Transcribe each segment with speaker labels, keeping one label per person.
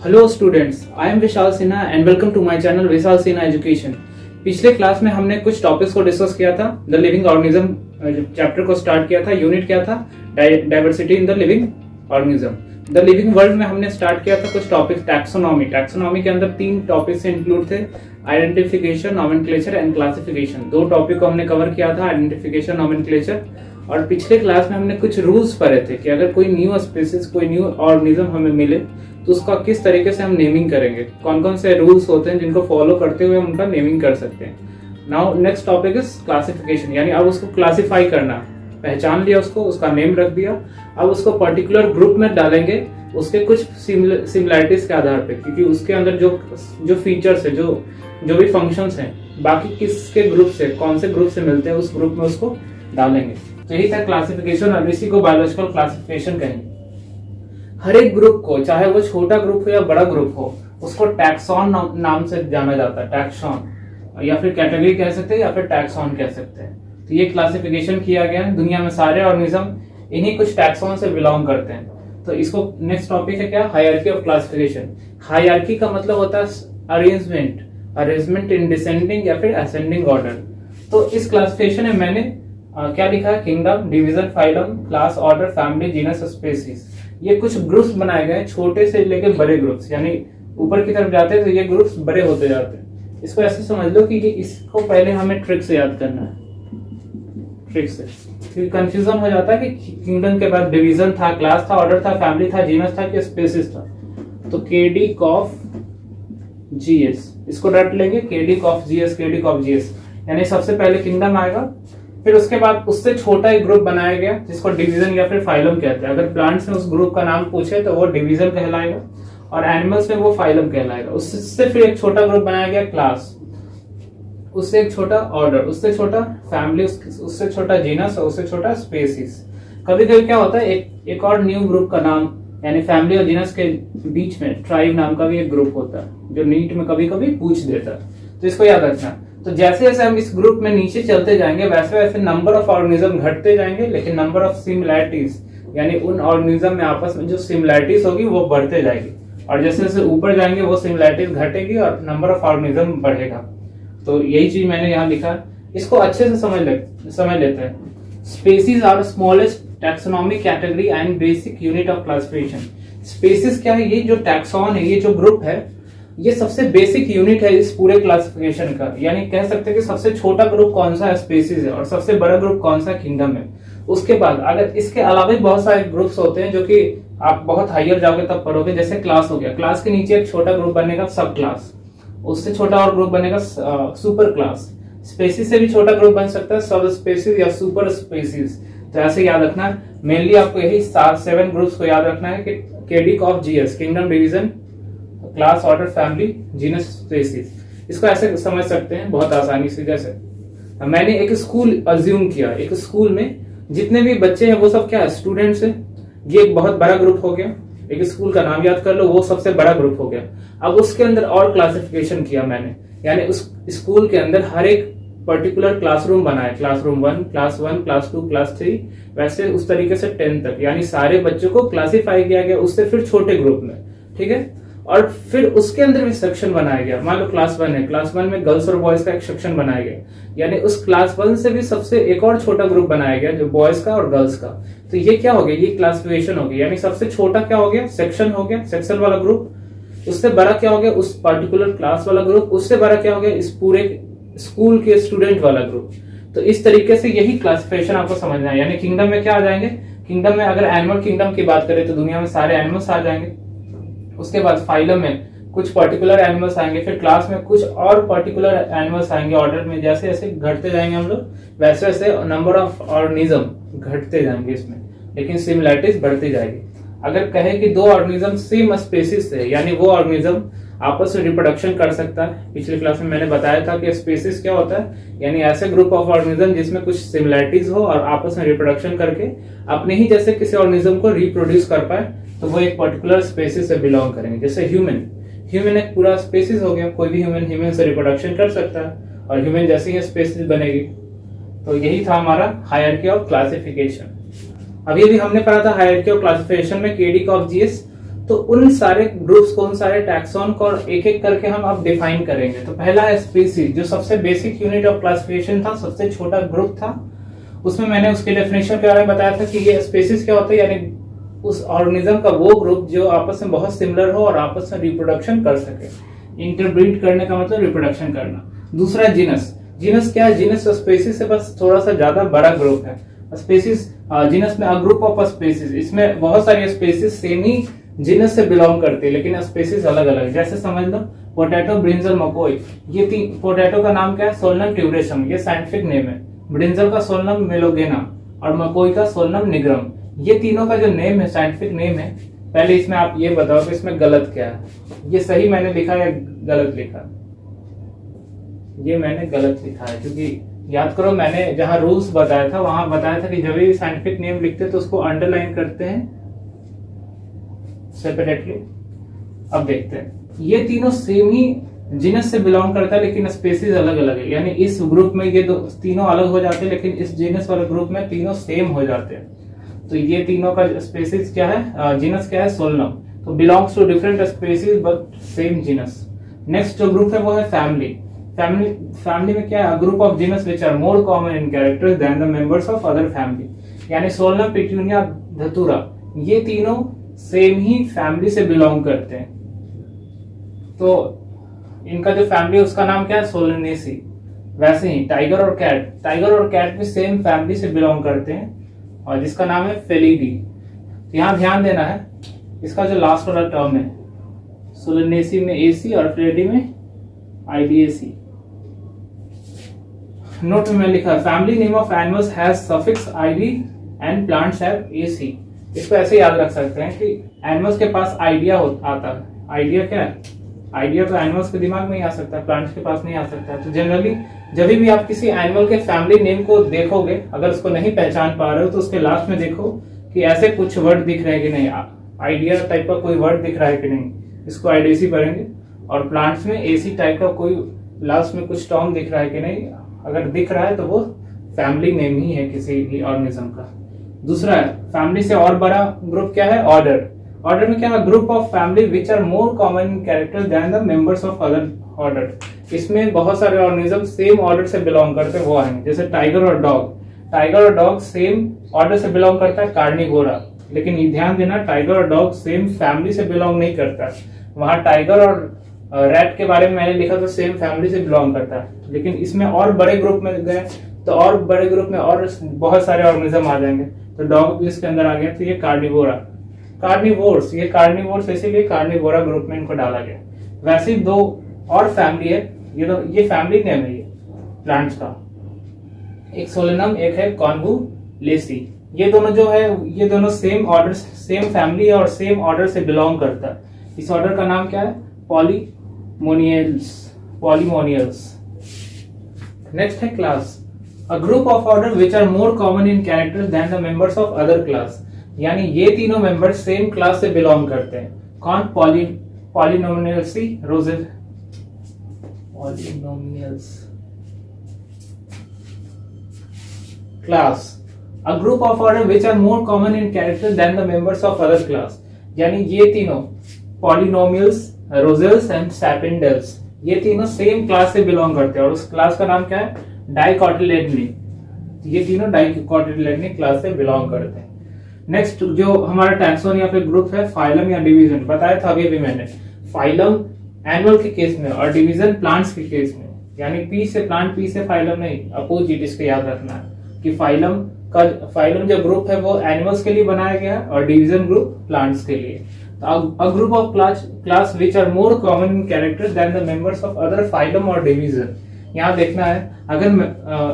Speaker 1: Hello students, I am Vishal Sinha and welcome to my channel Vishal Sinha education. पिछले class में हमने कुछ टॉपिक्स को डिस्कस किया था। द लिविंग ऑर्गेनिज्म चैप्टर को स्टार्ट किया था। यूनिट क्या था? Diversity in the living organism. The living world में हमने स्टार्ट किया था कुछ टॉपिक्स। टैक्सोनॉमी के अंदर 3 टॉपिक्स इंक्लूड थे: identification, nomenclature and classification. 2 topic को हमने कवर किया था, आइडेंटिफिकेशन, नॉमेनक्लेचर। और पिछले क्लास में हमने कुछ रूल्स पढ़े थे कि अगर कोई न्यू स्पीसीज, कोई न्यू ऑर्गेनिज्म हमें मिले तो उसका किस तरीके से हम नेमिंग करेंगे, कौन कौन से रूल्स होते हैं जिनको फॉलो करते हुए हम उनका नेमिंग कर सकते हैं। Now next topic is classification, यानी अब उसको क्लासिफाई करना। पहचान लिया उसको, उसका नेम रख दिया, अब उसको पर्टिकुलर ग्रुप में डालेंगे उसके कुछ सिमिलरिटीज के आधार पे, क्योंकि उसके अंदर जो फीचर्स है, जो भी फंक्शंस हैं, बाकी किसके ग्रुप से, कौन से ग्रुप से मिलते हैं, उस ग्रुप में उसको डालेंगे। तो यही था क्लासिफिकेशन, और इसी को बायोलॉजिकल क्लासिफिकेशन कहेंगे। हर एक ग्रुप को, चाहे वो छोटा ग्रुप हो या बड़ा ग्रुप हो, उसको टैक्सॉन नाम से जाना जाता है। टैक्सॉन, या फिर कैटेगरी कह सकते हैं, या फिर टैक्सॉन कह सकते हैं। तो ये क्लासिफिकेशन किया गया है। दुनिया में सारे ऑर्गेनिज्म इन्हीं कुछ टैक्सॉन से बिलोंग करते हैं। तो इसको नेक्स्ट टॉपिक है क्या? Hierarchy of classification. हायरार्की का मतलब होता है अरेंजमेंट इन डिसेंडिंग या फिर असेंडिंग ऑर्डर। तो इस क्लासिफिकेशन में मैंने क्या लिखा है? Kingdom, division, phylum, class, order, family, genus, species. ये कुछ ग्रुप्स बनाए गए हैं, छोटे से लेकर बड़े ग्रुप्स, यानी ऊपर की तरफ जाते हैं तो ये ग्रुप्स बड़े होते जाते हैं। इसको ऐसे समझ लो कि इसको पहले हमें ट्रिक से याद करना है, ट्रिक से, क्योंकि कंफ्यूजन हो जाता है कि किंगडम के बाद डिवीजन था, क्लास था, ऑर्डर था, फैमिली था, जीनस था कि स्पीसीज था। तो केडी कॉफ जीएस, इसको रट लेंगे, केडी कॉफ जीएस, केडी कॉफ जीएस। यानी सबसे पहले किंगडम आएगा, फिर उसके बाद उससे छोटा एक ग्रुप बनाया गया जिसको डिवीजन या फिर फाइलम कहते हैं। अगर प्लांट्स में उस ग्रुप का नाम पूछे तो वो डिवीजन कहलाएगा, और एनिमल्स में वो फाइलम कहलाएगा। उससे फिर एक छोटा ग्रुप बनाया गया क्लास, उससे एक छोटा ऑर्डर, उससे छोटा फैमिली, उससे छोटा जीनस, और उससे छोटा स्पीसीज। कभी कभी क्या होता है, एक और न्यू ग्रुप का नाम, यानी फैमिली और जीनस के बीच में ट्राइब नाम का भी एक ग्रुप होता है, जो नीट में कभी कभी पूछ देता है। तो इसको याद रखना। तो जैसे जैसे हम इस ग्रुप में नीचे चलते जाएंगे वैसे वैसे नंबर ऑफ ऑर्गेनिज्म घटते जाएंगे, लेकिन नंबर ऑफ सिमिलैरिटीज, यानी उन ऑर्गेनिज्म में आपस में जो सिमिलैरिटीज होगी वो बढ़ते जाएगी। और जैसे जैसे ऊपर जाएंगे वो सिमिलैरिटीज घटेगी और नंबर ऑफ ऑर्गेनिज्म बढ़ेगा। तो यही चीज मैंने यहाँ लिखा। इसको अच्छे से समझ लेते हैं। Species are smallest taxonomic category and basic unit of classification. Species क्या है? ये जो टैक्सॉन है, ये जो ग्रुप है, ये सबसे बेसिक यूनिट है इस पूरे क्लासिफिकेशन का। यानी कह सकते हैं कि सबसे छोटा ग्रुप कौन सा है? स्पीसीज है। और सबसे बड़ा ग्रुप कौन सा? किंगडम है। उसके बाद अगर इसके अलावा भी बहुत सारे ग्रुप्स होते हैं जो कि आप बहुत हायर जाओगे तब पढ़ोगे। जैसे क्लास हो गया, क्लास के नीचे एक छोटा ग्रुप बनेगा सब क्लास, उससे छोटा और ग्रुप बनेगा सुपर क्लास। स्पीसीज से भी छोटा ग्रुप बन सकता है सब स्पीसीज या सुपर स्पीसीज। तो ऐसे याद रखना। मेनली आपको यही 7 ग्रुप्स को याद रखना है कि KD of GS, kingdom, division, class, order, family, genus, species. इसको ऐसे समझ सकते हैं बहुत आसानी से। जैसे मैंने एक स्कूल अज्यूम किया, एक स्कूल में जितने भी बच्चे हैं वो सब क्या है? स्टूडेंट्स हैं। ये एक बहुत बड़ा ग्रुप हो गया। एक स्कूल का नाम याद कर लो, वो सबसे बड़ा ग्रुप हो गया। अब उसके अंदर और क्लासिफिकेशन किया मैंने, यानी उस स्कूल के अंदर हर एक पर्टिकुलर क्लासरूम बनाया। क्लासरूम 1, क्लास 1, क्लास 2, क्लास 3, वैसे उस तरीके से 10 तक, यानी सारे बच्चों को क्लासिफाई किया गया उससे फिर छोटे ग्रुप में। ठीक है। और फिर उसके अंदर भी सेक्शन बनाया गया। मान लो क्लास 1 है, क्लास 1 में गर्ल्स और बॉयज का एक सेक्शन बनाया गया, यानी उस क्लास 1 से भी सबसे एक और छोटा ग्रुप बनाया गया जो बॉयज का और गर्ल्स का। तो ये क्या हो गया? ये क्लासिफिकेशन हो गई। यानी सबसे छोटा क्या हो गया? सेक्शन हो गया, सेक्शन वाला ग्रुप। उससे बड़ा क्या हो गया? उस पर्टिकुलर क्लास वाला ग्रुप। उससे बड़ा क्या हो गया? इस पूरे स्कूल के स्टूडेंट वाला ग्रुप। तो इस तरीके से यही क्लासिफिकेशन आपको समझना है। यानी किंगडम में क्या आ जाएंगे? किंगडम में अगर एनिमल किंगडम की बात करें तो दुनिया में सारे एनिमल्स आ जाएंगे। उसके बाद फाइलम में कुछ पर्टिकुलर एनिमल्स आएंगे, फिर क्लास में कुछ और पर्टिकुलर एनिमल्स आएंगे। ऑर्डर में जैसे जैसे घटते जाएंगे हम लोग वैसे वैसे नंबर ऑफ ऑर्गेनिज्म घटते जाएंगे इसमें, लेकिन सिमिलैरिटीज बढ़ती जाएगी। अगर कहे कि 2 ऑर्गेनिज्म सेम स्पीसीज से, यानी वो ऑर्गेनिज्म आपस में रिप्रोडक्शन कर सकता है। पिछले क्लास में मैंने बताया था कि स्पीसीज क्या होता है, यानी ऐसे ग्रुप ऑफ ऑर्गेनिज्म जिसमें कुछ सिमिलैरिटीज हो और आपस में रिप्रोडक्शन करके अपने ही जैसे किसी ऑर्गेनिज्म को रिप्रोड्यूस कर पाए, तो वो एक पर्टिकुलर स्पीसीज से बिलोंग करेंगे। जैसे ह्यूमन एक पूरा स्पीसीज हो गया। कोई भी ह्यूमन से रिप्रोडक्शन कर सकता है और ह्यूमन जैसे ही स्पीसीज बनेगी। तो यही था हमारा हायरार्की ऑफ क्लासिफिकेशन। अभी हमने पढ़ा था हायरार्की ऑफ क्लासिफिकेशन में केडी ऑफ जीएस तो उन सारे ग्रुप्स को, उन सारे टैक्सॉन को एक एक करके हम अब डिफाइन करेंगे। तो पहला है स्पीसीज, जो सबसे बेसिक यूनिट ऑफ क्लासिफिकेशन था, सबसे छोटा ग्रुप था। उसमें मैंने उसके डेफिनेशन के बारे में बताया था कि ये स्पीसीज क्या होता है, यानी उस ऑर्गेनिज्म का वो ग्रुप जो आपस में बहुत सिमिलर हो और आपस में रिप्रोडक्शन कर सके। इंटरब्रीड करने का मतलब रिप्रोडक्शन करना। दूसरा जीनस। जीनस क्या है? जीनस स्पीसीज से बस थोड़ा सा ज्यादा बड़ा ग्रुप है। स्पीसीज, जीनस में अ ग्रुप ऑफ स्पीसीज, इसमें बहुत सारी स्पीसीज सेम ही जीनस से बिलोंग करती है, लेकिन स्पीसीज अलग अलग। जैसे समझ लो पोटैटो, ब्रिंजल, मकोई, ये तीन। पोटैटो का नाम क्या है? सोलनम ट्यूबरेशम, ये साइंटिफिक नेम है। ब्रिंजल का सोलनम मेलोगेना और मकोई का सोलनम निग्रम। ये तीनों का जो नेम है, साइंटिफिक नेम है। पहले इसमें आप ये बताओ कि इसमें गलत क्या है। ये सही मैंने लिखा या गलत लिखा? ये मैंने गलत लिखा है, क्योंकि याद करो मैंने जहां रूल्स बताया था वहां बताया था कि जब भी साइंटिफिक नेम लिखते हैं तो उसको अंडरलाइन करते हैं सेपरेटली। अब देखते हैं, ये तीनों सेम ही जीनस से बिलोंग करता है, लेकिन स्पीसीज अलग अलग है। यानी इस ग्रुप में ये तीनों अलग हो जाते हैं, लेकिन इस जीनस वाले ग्रुप में तीनों सेम हो जाते हैं। तो ये तीनों का स्पीसीज क्या है? जीनस क्या है? सोलनम। तो belongs to different species but same genus. Next जो ग्रुप है वो है फैमिली। फैमिली में क्या है? Group of genus which are more common in characters than the members of other family. यानी सोलनम, पिट्यूनिया, धतूरा, ये तीनों सेम ही फैमिली से बिलोंग करते हैं। तो इनका जो फैमिली है उसका नाम क्या है? सोलनेसी। वैसे ही टाइगर और कैट, टाइगर और कैट भी सेम फैमिली से बिलोंग करते हैं और जिसका नाम है फेलिडी। तो यहाँ ध्यान देना है, इसका जो लास्ट वाला टर्म है, सोलनेसी में एसी और फेलिडी में आईडीएसी। नोट में लिखा है family name of animals has suffix ID and plants have AC. इसको ऐसे याद रख सकते हैं कि एनिमल्स के पास आइडिया आता है। आइडिया क्या है? आइडिया तो एनिमल्स के दिमाग में ही आ सकता है, प्लांट्स के पास नहीं आ सकता। तो जनरली जब भी आप किसी एनिमल के फैमिली नेम को देखोगे, अगर उसको नहीं पहचान पा रहे हो तो उसके लास्ट में देखो कि ऐसे कुछ वर्ड दिख रहे हैं कि नहीं, आइडिया टाइप का कोई वर्ड दिख रहा है कि नहीं, इसको आईडीएसी करेंगे। और प्लांट्स में एसी टाइप का कोई लास्ट में कुछ टर्म दिख रहा है कि नहीं, अगर दिख रहा है तो वो फैमिली नेम ही है किसी भी ऑर्गेनिज्म का। दूसरा है फैमिली से और बड़ा ग्रुप क्या है? ऑर्डर। ऑर्डर में क्या है? Group of family which are more common in character than the members of other order. इसमें बहुत सारे ऑर्गेनिज्म सेम ऑर्डर से बिलोंग करते हैं, वो आएंगे। जैसे टाइगर और डॉग, टाइगर और डॉग सेम ऑर्डर से बिलोंग करता है, कार्निवोरा। लेकिन ये ध्यान देना, टाइगर और डॉग सेम फैमिली से बिलोंग नहीं करता। वहां टाइगर और रैट के बारे में मैंने लिखा तो सेम फैमिली से बिलोंग करता है, लेकिन इसमें और बड़े ग्रुप में गए तो और बड़े ग्रुप में और बहुत सारे ऑर्गेनिज्म आ जाएंगे। तो डॉग भी इसके अंदर आ गया, तो ये कार्निवोरा, कार्निवोर्स, ये कार्निवोर्स इसीलिए कार्निवोरा ग्रुप में इनको डाला गया। वैसे ही दो और फैमिली है, ये फैमिली नेम है ये प्लांट्स का, एक सोलेनम, एक है कॉन्वुलेसी। ये दोनों जो है, ये दोनों सेम ऑर्डर, सेम फैमिली और सेम ऑर्डर से बिलोंग करता है। इस ऑर्डर का नाम क्या है? पॉलीमोनियल्स। नेक्स्ट है class, a group of order which are more common in characters than the members of other class. यानी ये तीनों मेंबर सेम क्लास से बिलोंग करते हैं। कौन? पॉलिनोमियल्सी, रोजेल, Polemoniales. Class, a group of order which are more common in characters than the members of other class. यानी ये तीनों पॉलिनोमियल्स, रोजेल्स एंड सैपिंडल्स, ये तीनों सेम क्लास से बिलोंग करते हैं और उस क्लास का नाम क्या है? डाइकोटिलेडनी। ये तीनों डाइकोटिलेडनी क्लास से बिलोंग करते हैं। नेक्स्ट जो हमारा टैक्सोन या फिर ग्रुप है, फाइलम या डिवीजन, बताया था अभी भी मैंने। फाइलम एनिमल के केस में और डिवीजन प्लांट्स के केस में। यानी पी से प्लांट, पी से फाइलम नहीं, अपोजिट। इसको याद रखना है कि फाइलम जो ग्रुप है वो एनिमल्स के लिए बनाया गया है और डिवीजन ग्रुप प्लांट्स के लिए। A group of class which are more common in characters than the members of other phylum or division। यहाँ देखना है, अगर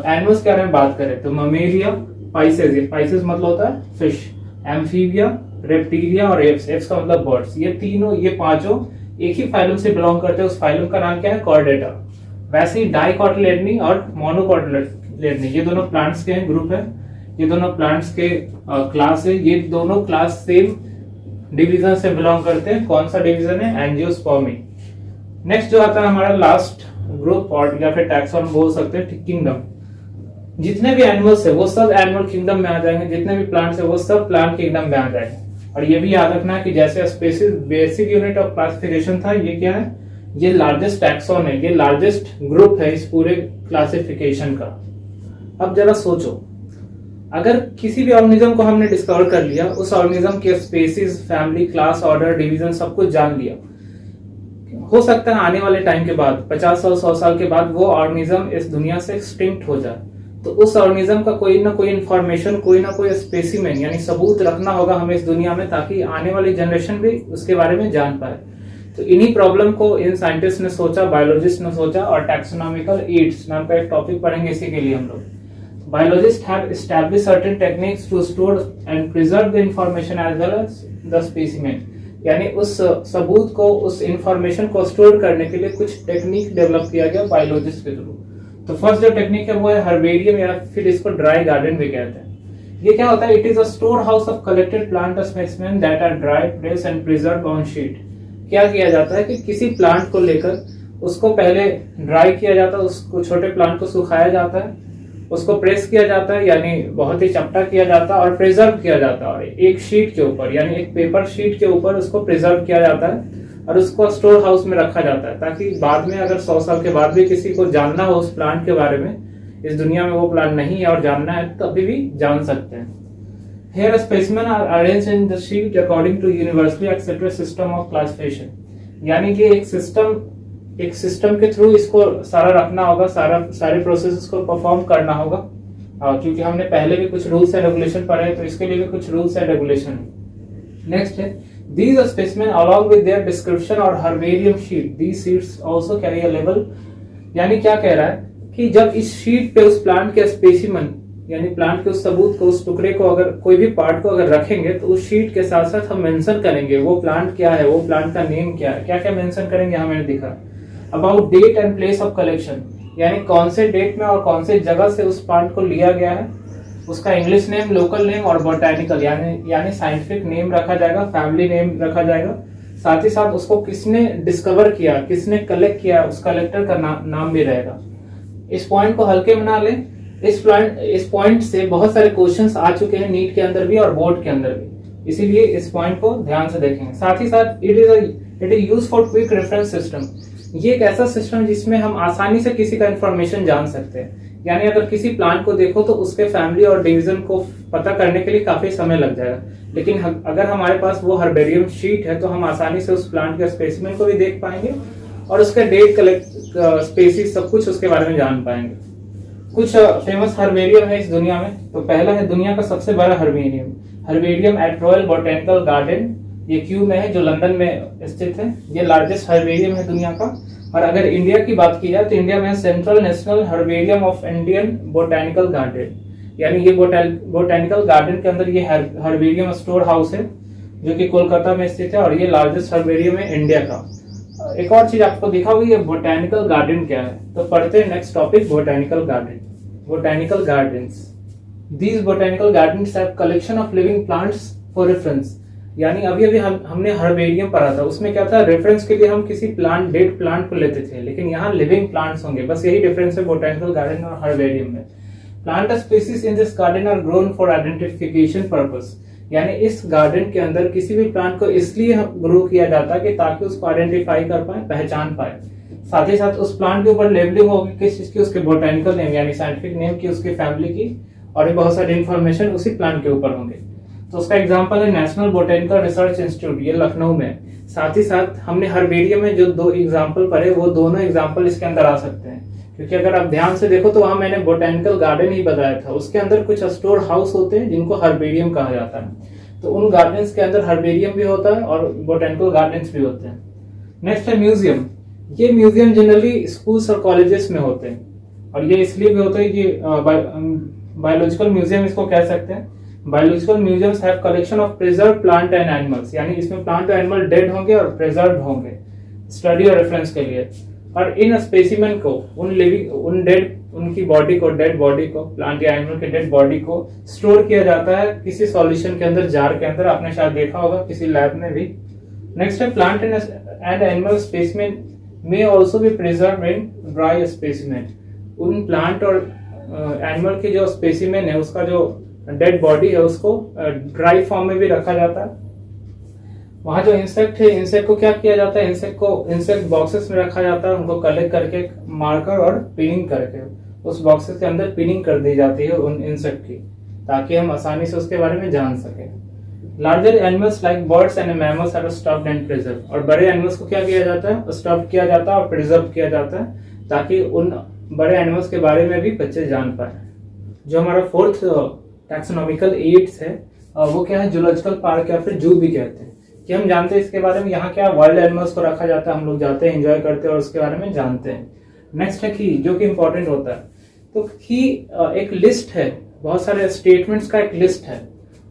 Speaker 1: एनिमल्स के बारे में बात करें तो ममेलिया, पाइसेस, पाइसेस मतलब होता है फिश, एम्फीबिया, रेप्टिलिया और एप्स, एप्स का मतलब बर्ड्स, ये तीनों, ये पांचों एक ही फाइलम से बिलोंग करते हैं। उस फाइलम का नाम क्या है? कॉर्डेटा। वैसे ही डाइकोटिलेडनी और मोनोकोटिलेडनी, ये दोनों प्लांट्स के ग्रुप है, ये दोनों प्लांट्स के क्लास है। ये दोनों क्लास सेम डिवीजन से बिलोंग करते हैं। कौन सा डिवीजन है? एंजियोस्पर्मी। नेक्स्ट जो आता है हमारा लास्ट ग्रुप और या फिर टैक्सॉन बोल सकते हैं, किंगडम। जितने भी एनिमल्स है वो सब एनिमल किंगडम में आ जाएंगे, जितने भी प्लांट्स है वो सब प्लांट किंगडम में आ जाएंगे। और ये भी याद रखना कि जैसे species basic unit of classification था, ये क्या है, ये लार्जेस्ट टैक्सॉन है, ये लार्जेस्ट ग्रुप है इस पूरे क्लासिफिकेशन का। अब जरा सोचो, अगर किसी भी ऑर्गेनिज्म को हमने डिस्कवर कर लिया, उस ऑर्गेनिज्म के species, family, class, order, division सब कुछ जान लिया, हो सकता है आने वाले टाइम के बाद 50 साल 100 साल के बाद वो ऑर्गेनिज्म इस दुनिया से एक्सटिंक्ट हो जाए, तो उस ऑर्गेनिज्म का कोई ना कोई इंफॉर्मेशन, कोई ना कोई स्पेसिमेन यानी सबूत रखना होगा हमें इस दुनिया में, ताकि आने वाली जनरेशन भी उसके बारे में जान पाए। तो इन्हीं प्रॉब्लम को इन साइंटिस्ट ने सोचा, बायोलॉजिस्ट ने सोचा, और टैक्सोनॉमिकल एड्स नाम का एक टॉपिक पढ़ेंगे इसी के लिए हम लोग। Biologist have established certain techniques to store and preserve the information as well as the specimen, यानी उस सबूत को, उस इंफॉर्मेशन को स्टोर करने के लिए कुछ टेक्निक डेवलप किया गया बायोलॉजिस्ट के थ्रू। तो फर्स्ट जो टेक्निक है वो है हर्बेरियम, या फिर इसको ड्राई गार्डन भी कहते हैं। ये क्या होता है? It is a storehouse of collected plant specimen that are dry, press and preserve on sheet. क्या किया जाता है कि किसी प्लांट को लेकर उसको पहले ड्राई किया जाता है, उसको छोटे प्लांट को सुखाया जाता है, उसको प्रेस किया जाता है यानी बहुत ही चपटा किया जाता है, और प्रिजर्व किया जाता है, और एक शीट के ऊपर यानी एक पेपर शीट के ऊपर उसको प्रिजर्व किया जाता है और उसको स्टोर हाउस में रखा जाता है, ताकि बाद में अगर 100 साल के बाद भी किसी को जानना हो उस प्लांट के बारे में, इस दुनिया में वो प्लांट नहीं है और जानना है, तो अभी भी जान सकते हैं। Here specimen are arranged in the sheet according to universally accepted system of classification, यानी कि एक सिस्टम के थ्रू इसको सारा रखना होगा, सारे प्रोसेस को परफॉर्म करना होगा, क्योंकि हमने पहले भी कुछ रूल्स एंड रेगुलेशन पढ़े हैं, तो इसके लिए भी कुछ रूल्स एंड रेगुलेशन है। नेक्स्ट है, these specimen along with their description और herbarium sheet, these sheets also carry a label, यानी क्या कह रहा है कि जब इस शीट पे उस प्लांट के स्पेसिमन यानी प्लांट के उस सबूत को, उस टुकड़े को, अगर कोई भी पार्ट को अगर रखेंगे, तो उस शीट के साथ साथ हम मेंशन करेंगे वो प्लांट क्या है, वो प्लांट का नेम क्या है, क्या क्या मेंशन करेंगे हमें दिखा। About date and place of collection, यानी कौन से डेट में और कौन से जगह से उस प्लांट को लिया गया है, उसका इंग्लिश नेम, लोकल नेम और बोटैनिकल यानी साइंटिफिक नेम रखा जाएगा, फैमिली नेम रखा जाएगा, साथ ही साथ उसको किसने डिस्कवर किया, किसने कलेक्ट किया, उस कलेक्टर का नाम भी रहेगा। इस पॉइंट को हल्के में ना लें, इस पॉइंट से बहुत सारे क्वेश्चंस आ चुके हैं नीट के अंदर भी और बोर्ड के अंदर भी, इसीलिए इस पॉइंट को ध्यान से देखेंगे। साथ ही साथ it is use for quick reference system, ये एक ऐसा सिस्टम जिसमें हम आसानी से किसी का इंफॉर्मेशन जान सकते हैं, यानी अगर किसी प्लांट को देखो तो उसके फैमिली और डिवीजन को पता करने के लिए काफी समय लग जाएगा, लेकिन अगर हमारे पास वो हर्बेरियम शीट है तो हम आसानी से उस प्लांट के स्पेसिमेन को भी देख पाएंगे और उसका डेट, कलेक्ट, स्पेसीज सब कुछ उसके बारे में जान पाएंगे। कुछ फेमस हर्बेरियम है इस दुनिया में, तो पहला है दुनिया का सबसे बड़ा herbarium at royal botanical garden, ये क्यू में है जो लंदन में स्थित है, ये लार्जेस्ट हर्बेरियम है दुनिया का। और अगर इंडिया की बात की जाए तो इंडिया में central national herbarium of Indian botanical garden, यानी ये बोटेनिकल गार्डन के अंदर ये हर्बेरियम स्टोर हाउस है जो कि कोलकाता में स्थित है, और ये लार्जेस्ट हर्बेरियम है इंडिया का। एक और चीज आपको दिखा हुई है, बोटेनिकल गार्डन क्या है, तो पढ़ते हैं next topic, botanical gardens. These botanical gardens have collection of living plants for reference, यानी अभी हमने हर्बेरियम पढ़ा था, उसमें क्या था, रेफरेंस के लिए हम किसी प्लांट, डेड प्लांट को लेते थे, लेकिन यहाँ लिविंग प्लांट्स होंगे, बस यही डिफरेंस है बोटेनिकल गार्डन और हर्बेरियम में। Plant species in this garden are grown for identification purpose, यानी इस गार्डन के अंदर किसी भी प्लांट को इसलिए ग्रो किया जाता है कि ताकि उसको आइडेंटिफाई कर पाए, पहचान पाए। साथ ही साथ उस प्लांट के ऊपर लेबलिंग होगी किस चीज की, उसके बोटेनिकल नेम यानी साइंटिफिक नेम की, उसकी फैमिली की, और भी बहुत सारी इंफॉर्मेशन उसी प्लांट के ऊपर होंगे। तो उसका एग्जांपल है नेशनल बोटेनिकल रिसर्च इंस्टीट्यूट, ये लखनऊ में। साथ ही साथ हमने हर्बेरियम में जो 2 एग्जांपल पढ़े, वो दोनों एग्जांपल इसके अंदर आ सकते हैं, क्योंकि अगर आप ध्यान से देखो तो वहां मैंने बोटेनिकल गार्डन ही बताया था, उसके अंदर कुछ स्टोर हाउस होते हैं जिनको हर्बेरियम कहा जाता है, तो उन गार्डन्स के अंदर हर्बेरियम भी होता है और बोटेनिकल गार्डन्स भी होते हैं। नेक्स्ट है म्यूजियम, ये म्यूजियम जनरली स्कूल्स और कॉलेजेस में होते हैं, और ये इसलिए भी होता है कि बायोलॉजिकल म्यूजियम इसको कह सकते हैं। Biological museums have collection of preserve plant and animals, यानी इसमें प्लांट और एनिमल डेड होंगे और प्रिजर्व होंगे स्टडी और रेफरेंस के लिए, और इन स्पेसिमेन को, उनकी बॉडी को, डेड बॉडी को, प्लांट या एनिमल के डेड बॉडी को स्टोर किया जाता है किसी सॉल्यूशन के अंदर, जार के अंदर, आपने शायद देखा होगा किसी लैब में भी। नेक्स्ट है प्लांट एंड एनिमल स्पेसिमेन में also be preserve in dry specimen, उन प्लांट और एनिमल की जो स्पेसिमेन है, उसका जो डेड बॉडी है, उसको ड्राई फॉर्म में भी रखा जाता है वहाँ जो इंसेक्ट है, इंसेक्ट को क्या किया जाता है, इंसेक्ट बॉक्सेस में रखा जाता है, उनको कलेक्ट करके मार्कर और पिनिंग करके उस बॉक्सेस के अंदर पिनिंग कर दी जाती है उन इंसेक्ट की, ताकि हम आसानी से उसके बारे में जान सकें। Larger animals like birds and mammals are stuffed and preserve. और बड़े एनिमल्स को क्या किया जाता है, स्टफ्ड किया जाता है और प्रिजर्व किया जाता है, ताकि उन बड़े एनिमल्स के बारे में भी बच्चे जान पाए। जो हमारा फोर्थ टैक्सोनॉमिकल एड्स है वो क्या है, जूलॉजिकल पार्क या फिर जू भी कहते हैं, कि हम जानते हैं इसके बारे में। यहाँ क्या वाइल्ड एनिमल्स को रखा जाता है, हम लोग जाते हैं, एंजॉय करते हैं और उसके बारे में जानते हैं। नेक्स्ट है की, जो कि इंपॉर्टेंट होता है। तो की एक लिस्ट है, बहुत सारे स्टेटमेंट्स का एक लिस्ट है।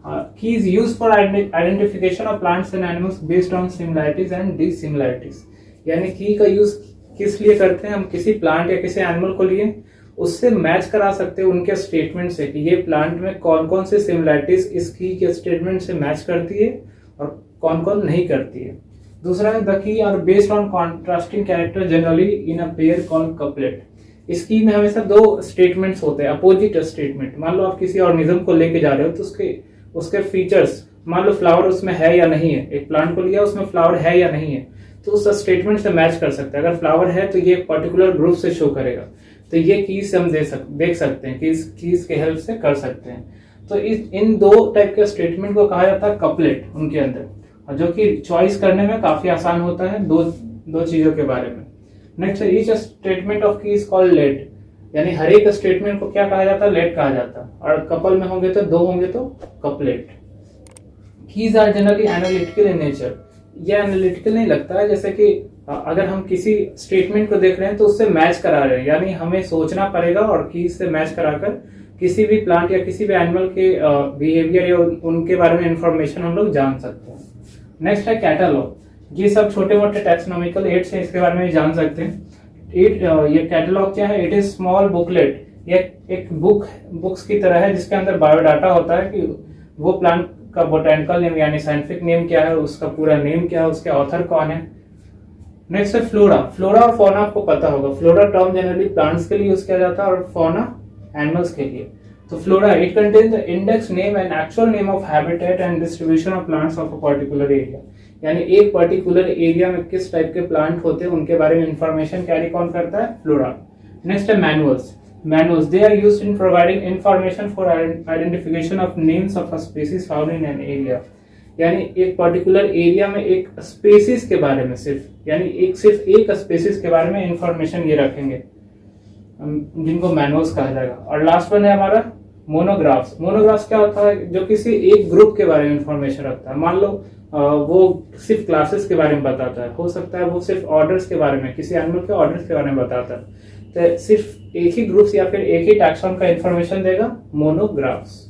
Speaker 1: की is used for identification of plants and animals based on similarities and dissimilarities. यानी की का यूज किस लिए करते हैं, हम किसी प्लांट या किसी एनिमल को लिए उससे मैच करा सकते हैं उनके स्टेटमेंट से, कि ये प्लांट में कौन कौन से सिमिलैरिटीज इस की के स्टेटमेंट से मैच करती है और कौन कौन नहीं करती है। दूसरा है the key are based on contrasting character generally in a pair called couplet. इस की में हमेशा दो स्टेटमेंट्स होते हैं, अपोजिट स्टेटमेंट। मान लो आप किसी ऑर्गेनिज्म को लेके जा रहे हो, तो उसके फीचर्स, मान लो फ्लावर उसमें है या नहीं है, एक प्लांट को लिया उसमें फ्लावर है या नहीं है, तो उस स्टेटमेंट से मैच कर सकते हैं। अगर फ्लावर है तो ये पर्टिकुलर ग्रुप से शो करेगा, तो ये कीज हम देख सकते हैं, कीज के हेल्प से कर सकते हैं। तो इन दो टाइप के स्टेटमेंट को कहा जाता है कपलेट उनके अंदर, और जो कि चॉइस करने में काफी आसान होता है दो चीजों के बारे में। नेक्स्ट, ईच स्टेटमेंट ऑफ की इज कॉल्ड लेट। यानी हर एक स्टेटमेंट को क्या कहा जाता है, लेट कहा जाता है। और कपल में होंगे तो दो होंगे तो couplet. Keys are generally analytical in nature. ये एनालिटिकल नहीं लगता है, जैसे कि अगर हम किसी स्टेटमेंट को देख रहे हैं तो उससे मैच करा रहे हैं, यानी हमें सोचना पड़ेगा और कीज से मैच कराकर किसी भी प्लांट या किसी भी एनिमल के बिहेवियर या उनके बारे में इंफॉर्मेशन हम लोग जान सकते हैं। नेक्स्ट है कैटलॉग। ये सब छोटे मोटे टैक्सोनॉमिकल एड्स हैं, इसके बारे में जान सकते हैं। ये कैटलॉग क्या है, इट इज स्मॉल बुकलेट। ये एक बुक्स की तरह है जिसके अंदर बायोडाटा होता है कि वो प्लांट का बोटेनिकल नेम यानी साइंटिफिक नेम क्या है, उसका पूरा नेम क्या है, उसके ऑथर कौन है। नेक्स्ट है फ्लोरा। फ्लोरा और फौना आपको पता होगा। फ्लोरा टर्म जनरली प्लांट्स के लिए यूज किया जाता है और फौना एनिमल्स के लिए। तो flora, it contains the index name and actual name of habitat and distribution of plants of a particular area. यानी एक पर्टिकुलर एरिया में किस टाइप के प्लांट होते हैं उनके बारे में इंफॉर्मेशन कैरी कौन करता है, फ्लोरा। नेक्स्ट है manuals. Manuals, they are used in providing information for identification of names of a species found in an area। यानी एक पर्टिकुलर एरिया में एक स्पेसीज के बारे में सिर्फ एक स्पेसीज के बारे में इंफॉर्मेशन ये रखेंगे, जिनको मैनुअल्स कहा जाएगा। और लास्ट वन है हमारा मोनोग्राफ्स। मोनोग्राफ्स क्या होता है, जो किसी एक ग्रुप के बारे में इंफॉर्मेशन रखता है। मान लो वो सिर्फ क्लासेस के बारे में बताता है, हो सकता है वो सिर्फ ऑर्डर्स के बारे में, किसी एनिमल के ऑर्डर्स के बारे में बताता है, तो सिर्फ एक ही ग्रुप्स या फिर एक ही टैक्सॉन का इंफॉर्मेशन देगा, मोनोग्राफ्स।